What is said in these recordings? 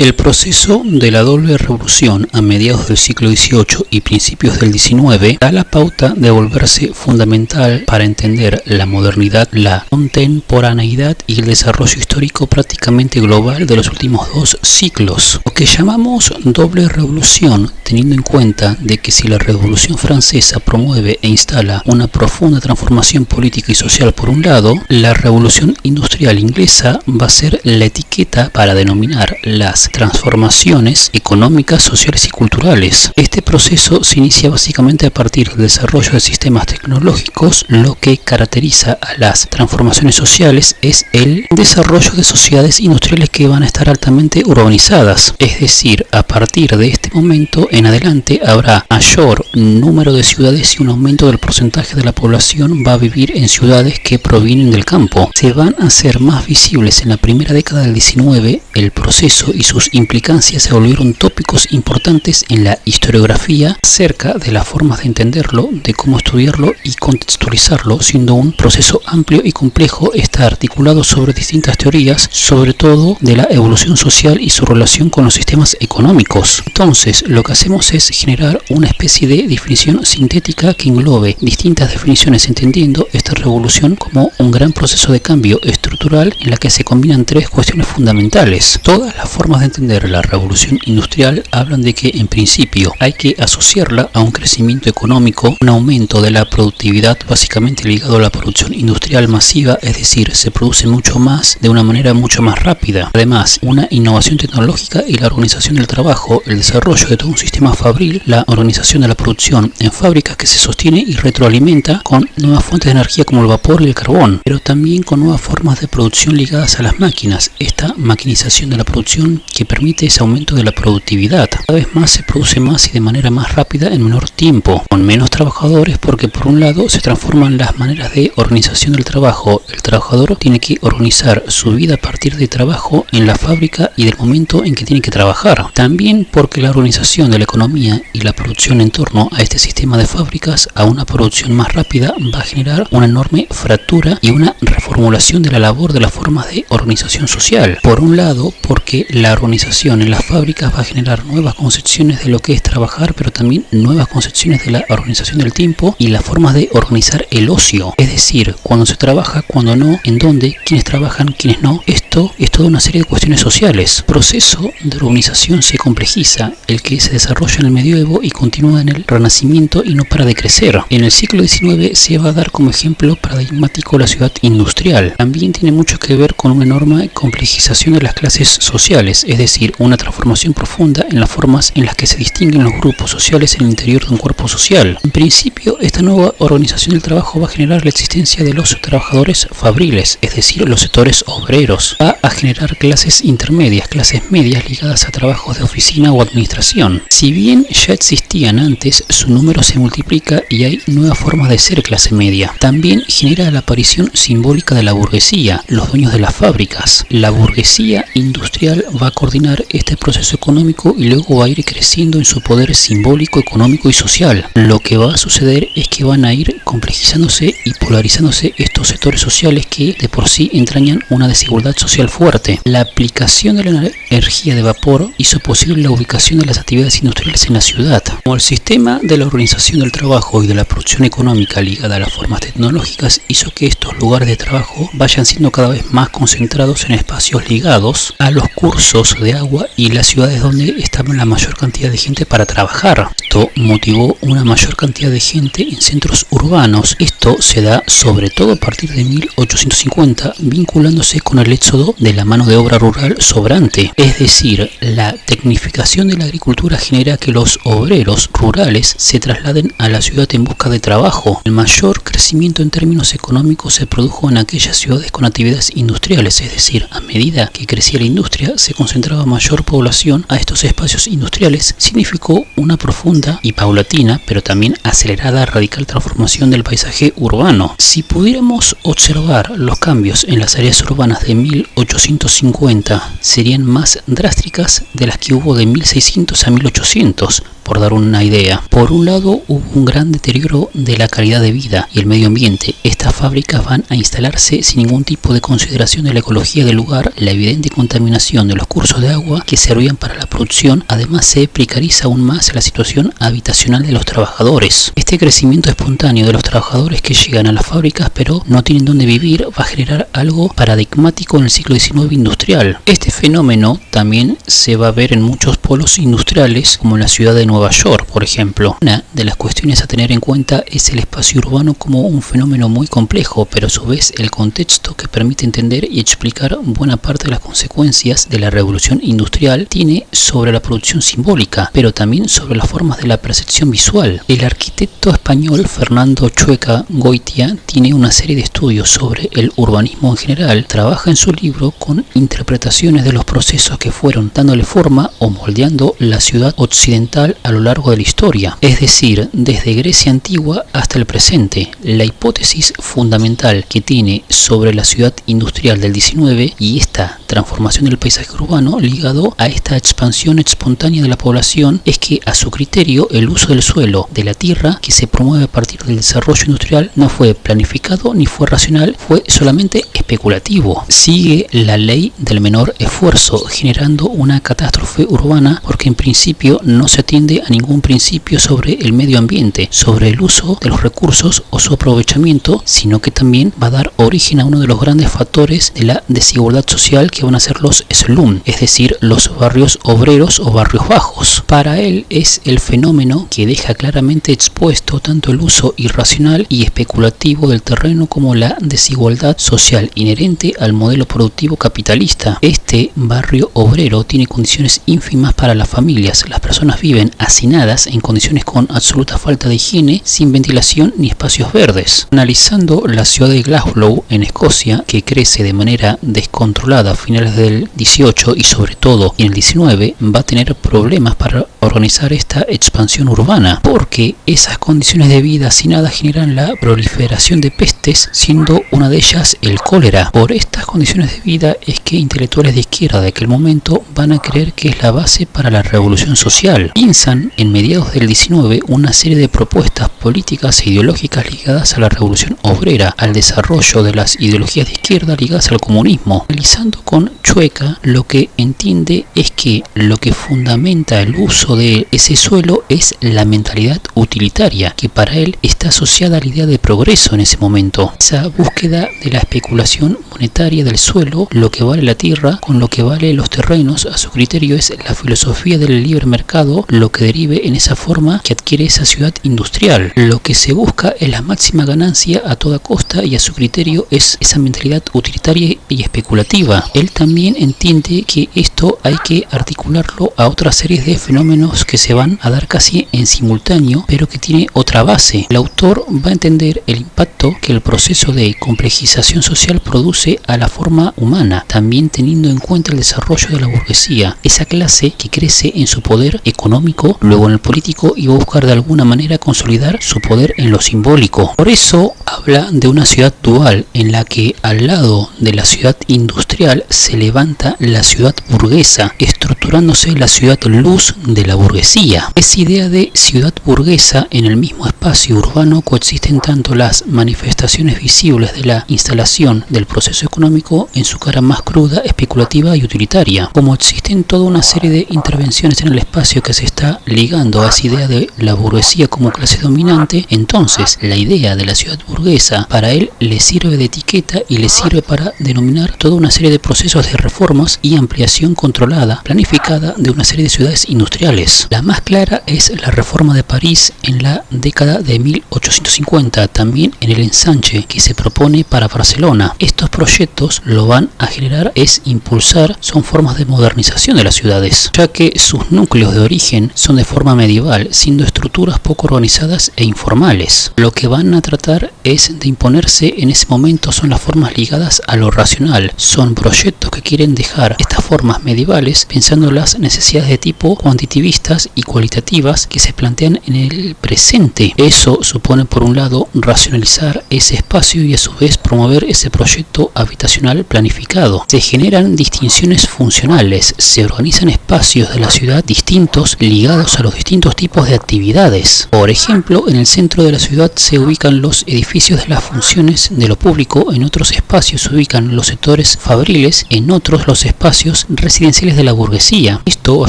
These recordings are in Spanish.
El proceso de la doble revolución a mediados del siglo XVIII y principios del XIX da la pauta de volverse fundamental para entender la modernidad, la contemporaneidad y el desarrollo histórico prácticamente global de los últimos dos siglos. Lo que llamamos doble revolución, teniendo en cuenta de que si la Revolución Francesa promueve e instala una profunda transformación política y social por un lado, la Revolución Industrial Inglesa va a ser la etiqueta para denominar las transformaciones económicas, sociales y culturales. Este proceso se inicia básicamente a partir del desarrollo de sistemas tecnológicos. Lo que caracteriza a las transformaciones sociales es el desarrollo de sociedades industriales que van a estar altamente urbanizadas. Es decir, a partir de este momento en adelante habrá mayor número de ciudades y un aumento del porcentaje de la población va a vivir en ciudades que provienen del campo. Se van a hacer más visibles en la primera década del XIX. El proceso y sus implicancias se volvieron tópicos importantes en la historiografía acerca de las formas de entenderlo, de cómo estudiarlo y contextualizarlo, siendo un proceso amplio y complejo. Está articulado sobre distintas teorías, sobre todo de la evolución social y su relación con los sistemas económicos. Entonces, lo que hacemos es generar una especie de definición sintética que englobe distintas definiciones, entendiendo esta revolución como un gran proceso de cambio estructural en la que se combinan tres cuestiones fundamentales. Todas las formas de entender la revolución industrial hablan de que en principio hay que asociarla a un crecimiento económico, un aumento de la productividad básicamente ligado a la producción industrial masiva, es decir, se produce mucho más de una manera mucho más rápida. Además, una innovación tecnológica y la organización del trabajo, el desarrollo de todo un sistema fabril, la organización de la producción en fábricas que se sostiene y retroalimenta con nuevas fuentes de energía como el vapor y el carbón, pero también con nuevas formas de producción ligadas a las máquinas. Esta maquinización de la producción que permite ese aumento de la productividad. Cada vez más se produce más y de manera más rápida en menor tiempo, con menos trabajadores, porque por un lado se transforman las maneras de organización del trabajo. El trabajador tiene que organizar su vida a partir de trabajo en la fábrica y del momento en que tiene que trabajar. También porque la organización de la economía y la producción en torno a este sistema de fábricas, a una producción más rápida, va a generar una enorme fractura y una reformulación de la labor de las formas de organización social. Por un lado, porque la organización en las fábricas va a generar nuevas concepciones de lo que es trabajar, pero también nuevas concepciones de la organización del tiempo y las formas de organizar el ocio. Es decir, cuando se trabaja, cuando no, en dónde, quiénes trabajan, quiénes no. Esto es toda una serie de cuestiones sociales. El proceso de urbanización se complejiza, el que se desarrolla en el medioevo y continúa en el Renacimiento y no para de crecer. En el siglo XIX se va a dar como ejemplo paradigmático la ciudad industrial. También tiene mucho que ver con una enorme complejización de las clases sociales, es decir, una transformación profunda en las formas en las que se distinguen los grupos sociales en el interior de un cuerpo social. En principio, esta nueva organización del trabajo va a generar la existencia de los trabajadores fabriles, es decir, los sectores obreros. Va a generar clases intermedias, clases medias ligadas a trabajos de oficina o administración. Si bien ya existían antes, su número se multiplica y hay nuevas formas de ser clase media. También genera la aparición simbólica de la burguesía, los dueños de las fábricas. La burguesía industrial va a coordinar este proceso económico y luego va a ir creciendo en su poder simbólico, económico y social. Lo que va a suceder es que van a ir complejizándose y polarizándose estos sectores sociales que de por sí entrañan una desigualdad social fuerte. La aplicación de la energía de vapor hizo posible la ubicación de las actividades industriales en la ciudad. Como el sistema de la organización del trabajo y de la producción económica ligada a las formas tecnológicas hizo que estos lugares de trabajo vayan siendo cada vez más concentrados en espacios ligados a los cursos de agua y las ciudades donde estaba la mayor cantidad de gente para trabajar. Esto motivó una mayor cantidad de gente en centros urbanos. Esto se da sobre todo a partir de 1850, vinculándose con el éxodo de la mano de obra rural sobrante. Es decir, la tecnificación de la agricultura genera que los obreros rurales se trasladen a la ciudad en busca de trabajo. El mayor crecimiento en términos económicos se produjo en aquellas ciudades con actividades industriales, es decir, a medida que crecía la industria, se concentraba mayor población a estos espacios industriales. Significó una profunda y paulatina, pero también acelerada, radical transformación del paisaje urbano. Si pudiéramos observar los cambios en las áreas urbanas de 1850, serían más drásticas de las que hubo de 1600 a 1800. Por dar una idea, por un lado hubo un gran deterioro de la calidad de vida y el medio ambiente. Estas fábricas van a instalarse sin ningún tipo de consideración de la ecología del lugar, la evidente contaminación de los cursos recursos de agua que servían para la producción. Además, se precariza aún más la situación habitacional de los trabajadores. Este crecimiento espontáneo de los trabajadores que llegan a las fábricas pero no tienen dónde vivir va a generar algo paradigmático en el siglo XIX industrial. Este fenómeno también se va a ver en muchos polos industriales, como en la ciudad de Nueva York, por ejemplo. Una de las cuestiones a tener en cuenta es el espacio urbano como un fenómeno muy complejo, pero a su vez el contexto que permite entender y explicar buena parte de las consecuencias de la revolución industrial tiene sobre la producción simbólica, pero también sobre las formas de la percepción visual. El arquitecto español Fernando Chueca Goitia tiene una serie de estudios sobre el urbanismo en general. Trabaja en su libro con interpretaciones de los procesos que fueron dándole forma o moldeando la ciudad occidental a lo largo de la historia, es decir, desde Grecia antigua hasta el presente. La hipótesis fundamental que tiene sobre la ciudad industrial del XIX y esta transformación del paisaje urbano ligado a esta expansión espontánea de la población es que, a su criterio, el uso del suelo, de la tierra, que se promueve a partir del desarrollo industrial, no fue planificado ni fue racional, fue solamente especulativo. Sigue la ley del menor esfuerzo, generando una catástrofe urbana porque en principio no se atiende a ningún principio sobre el medio ambiente, sobre el uso de los recursos o su aprovechamiento, sino que también va a dar origen a uno de los grandes factores de la desigualdad social que van a ser los slum, es decir, los barrios obreros o barrios bajos. Para él es el fenómeno que deja claramente expuesto tanto el uso irracional y especulativo del terreno como la desigualdad social inherente al modelo productivo capitalista. Este barrio obrero tiene condiciones ínfimas para las familias. Las personas viven hacinadas en condiciones con absoluta falta de higiene, sin ventilación ni espacios verdes. Analizando la ciudad de Glasgow en Escocia, que crece de manera descontrolada a finales del 18 y sobre todo en el 19, va a tener problemas para organizar esta expansión urbana, porque esas condiciones de vida hacinadas generan la proliferación de pestes, siendo una de ellas el cólera. Por estas condiciones de vida es que intelectuales de izquierda de aquel momento van a creer que es la base para la revolución social. Piensan en mediados del 19 una serie de propuestas políticas e ideológicas ligadas a la revolución obrera, al desarrollo de las ideologías de izquierda ligadas al comunismo. Analizando con Chueca, lo que entiende es que lo que fundamenta el uso de ese suelo es la mentalidad utilitaria, que para él está asociada a la idea de progreso en ese momento. Esa búsqueda de la especulación monetaria del suelo, lo que vale la tierra con lo que vale los terrenos, a su criterio es la filosofía del libre mercado, lo que derive en esa forma que adquiere esa ciudad industrial. Lo que se busca es la máxima ganancia a toda costa y a su criterio es esa mentalidad utilitaria y especulativa. Él también entiende que esto hay que articularlo a otras series de fenómenos que se van a dar casi en simultáneo, pero que tiene otra base. El autor va a entender el impacto que el proceso de complejización social produce a la forma humana, también teniendo en cuenta el desarrollo de la burguesía, esa clase que crece en su poder económico, luego en el político y va a buscar de alguna manera consolidar su poder en lo simbólico. Por eso habla de una ciudad dual en la que al lado de la ciudad industrial se levanta la ciudad burguesa, estructurándose la ciudad luz de la burguesía. Esa idea de ciudad burguesa en el mismo espacio urbano coexisten tanto las manifestaciones visibles de la instalación del proceso económico en su cara más cruda, especulativa y utilitaria, como existen toda una serie de intervenciones en el espacio que se está ligando a esa idea de la burguesía como clase dominante. Entonces la idea de la ciudad burguesa para él le sirve de etiqueta y le sirve para denominar toda una serie de procesos de reformas y ampliación controlada, planificada de una serie de ciudades industriales. La más clara es la reforma de París en la década de 1850, también en el ensanche que se propone para Barcelona. Estos proyectos lo van a generar es impulsar, son formas de modernización de las ciudades, ya que sus núcleos de origen son de forma medieval, siendo estructuras poco organizadas e informales. Lo que van a tratar es de imponerse en ese momento son las formas ligadas a lo racional, son proyectos que quieren dejar estas formas medievales pensando las necesidades de tipo cuantitivistas y cualitativas que se plantean en el presente. Eso supone, por un lado, racionalizar ese espacio y a su vez promover ese proyecto habitacional planificado. Se generan distinciones funcionales, se organizan espacios de la ciudad distintos ligados a los distintos tipos de actividades. Por ejemplo, en el centro de la ciudad se ubican los edificios de las funciones de lo público, en otros espacios se ubican los sectores fabriles, en otros los espacios residenciales de la burguesía. Esto a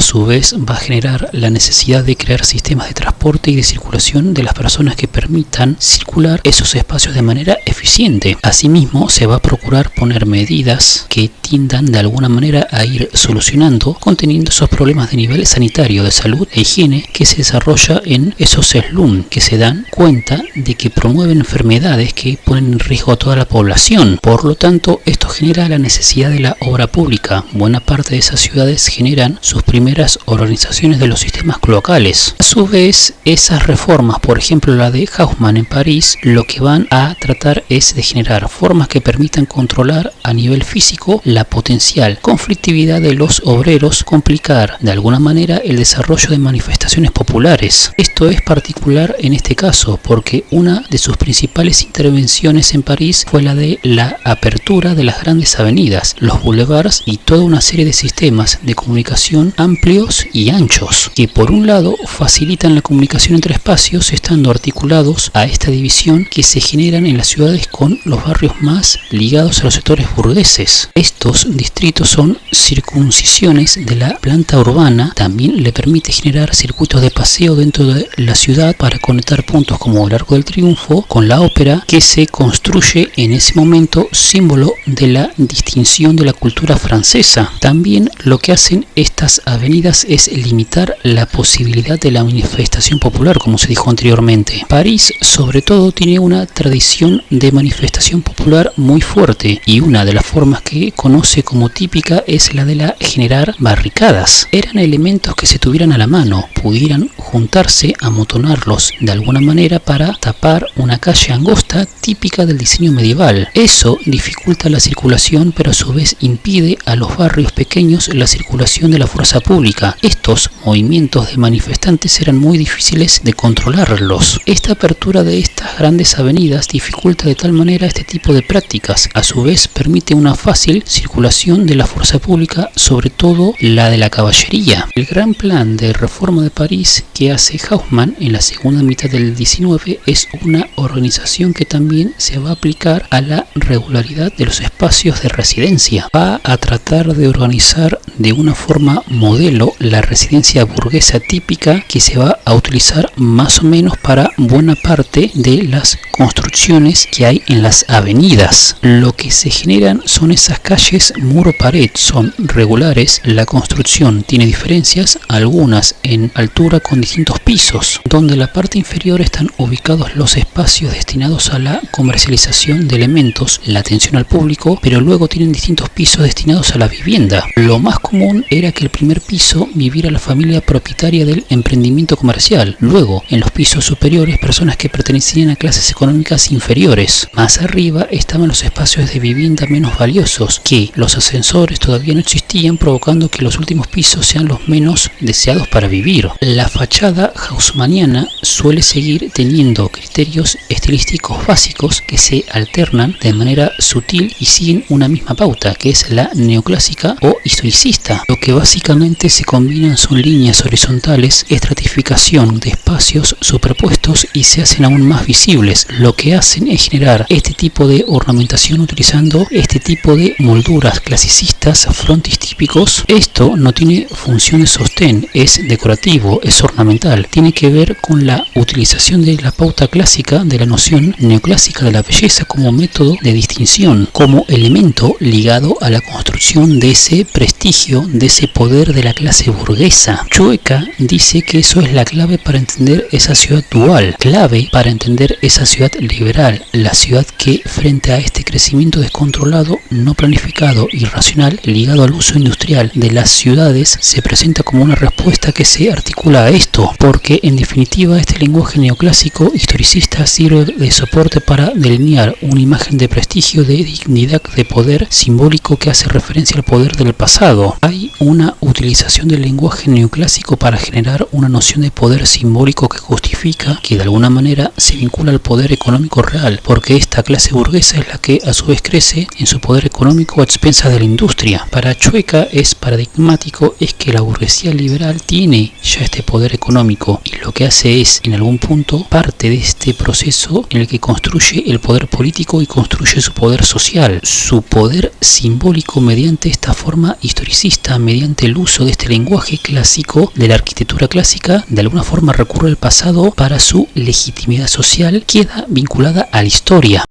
su vez va a generar la necesidad de crear sistemas de transporte y de circulación de las personas que permitan circular esos espacios de manera eficiente. Asimismo, se va a procurar poner medidas que tiendan de alguna manera a ir solucionando, conteniendo esos problemas de nivel sanitario, de salud e higiene que se desarrolla en esos slum, que se dan cuenta de que promueven enfermedades que ponen en riesgo a toda la población. Por lo tanto, esto genera la necesidad de la obra pública. Buena parte de esas ciudades generan sus primeras organizaciones de los sistemas cloacales. A su vez, esas reformas, por ejemplo la de Haussmann en París, lo que van a tratar es de generar formas que permitan controlar a nivel físico la potencial conflictividad de los obreros, complicar de alguna manera el desarrollo de manifestaciones populares. Esto es particular en este caso porque una de sus principales intervenciones en París fue la de la apertura de las grandes avenidas, los boulevards y toda una serie de sistemas de comunicación amplios y anchos, que por un lado facilitan la comunicación entre espacios estando articulados a esta división que se generan en las ciudades con los barrios más ligados a los sectores burgueses. Estos distritos son circuncisiones de la planta urbana, también le permite generar circuitos de paseo dentro de la ciudad para conectar puntos como el Arco del Triunfo con la ópera, que se construye en ese momento símbolo de la distinción de la cultura francesa. También lo que hacen estas avenidas es limitar la posibilidad de la manifestación popular, como se dijo anteriormente. París, sobre todo, tiene una tradición de manifestación popular muy fuerte y una de las formas que conoce como típica es la de la generar barricadas. Eran elementos que se tuvieran a la mano, pudieran juntarse, amontonarlos de alguna manera para tapar una calle angosta típica del diseño medieval. Eso dificulta la circulación, pero a su vez impide a los barrios pequeños la circulación de la fuerza pública. Estos movimientos de manifestantes eran muy difíciles de controlarlos. Esta apertura de estas grandes avenidas dificulta de tal manera este tipo de prácticas. A su vez permite una fácil circulación de la fuerza pública, sobre todo la de la caballería. El gran plan de reforma de París que hace Haussmann en la segunda mitad del 19 es una organización que también se va a aplicar a la regularidad de los espacios de residencia. Va a tratar de organizar de una forma modelo la residencia burguesa típica que se va a utilizar más o menos para buena parte de las construcciones que hay en las avenidas. Lo que se generan son esas calles muro-pared, son regulares, la construcción tiene diferencias, algunas en altura con distintos pisos, donde en la parte inferior están ubicados los espacios destinados a la comercialización de elementos, la atención al público, pero luego tienen distintos pisos destinados a la vivienda. Lo más común era que el primer piso viviera la familia propietaria del emprendimiento comercial, luego en los pisos superiores personas que pertenecían a clases económicas inferiores. Más arriba estaban los espacios de vivienda menos valiosos, que los ascensores todavía no existían, provocando que los últimos pisos sean los menos deseados para vivir. La fachada haussmanniana suele seguir teniendo criterios estilísticos básicos que se alternan de manera sutil y siguen una misma pauta, que es la neoclásica o historicista. Lo que básicamente se combinan son líneas horizontales, estratificación de espacios superpuestos y se hacen aún más visibles. Lo que hacen es generar este tipo de ornamentación utilizando este tipo de molduras clasicistas, frontis típicos. Esto no tiene función de sostén, es decorativo, es ornamental. Tiene que ver con la utilización de la pauta clásica de la noción neoclásica de la belleza como método de distinción, como elemento ligado a la construcción de ese prestigio, de ese poder de la clase burguesa. Chueca dice que eso es la clave para entender esa ciudad dual, clave para entender esa ciudad ciudad liberal, la ciudad que frente a este crecimiento descontrolado, no planificado y racional ligado al uso industrial de las ciudades se presenta como una respuesta que se articula a esto, porque en definitiva este lenguaje neoclásico historicista sirve de soporte para delinear una imagen de prestigio, de dignidad, de poder simbólico que hace referencia al poder del pasado. Hay una utilización del lenguaje neoclásico para generar una noción de poder simbólico que justifica que de alguna manera se vincula al poder económico real, porque esta clase burguesa es la que a su vez crece en su poder económico a expensas de la industria. Para Chueca es paradigmático es que la burguesía liberal tiene ya este poder económico y lo que hace es en algún punto parte de este proceso en el que construye el poder político y construye su poder social, su poder simbólico mediante esta forma historicista, mediante el uso de este lenguaje clásico de la arquitectura clásica, de alguna forma recurre al pasado para su legitimidad social, queda vinculada a la historia.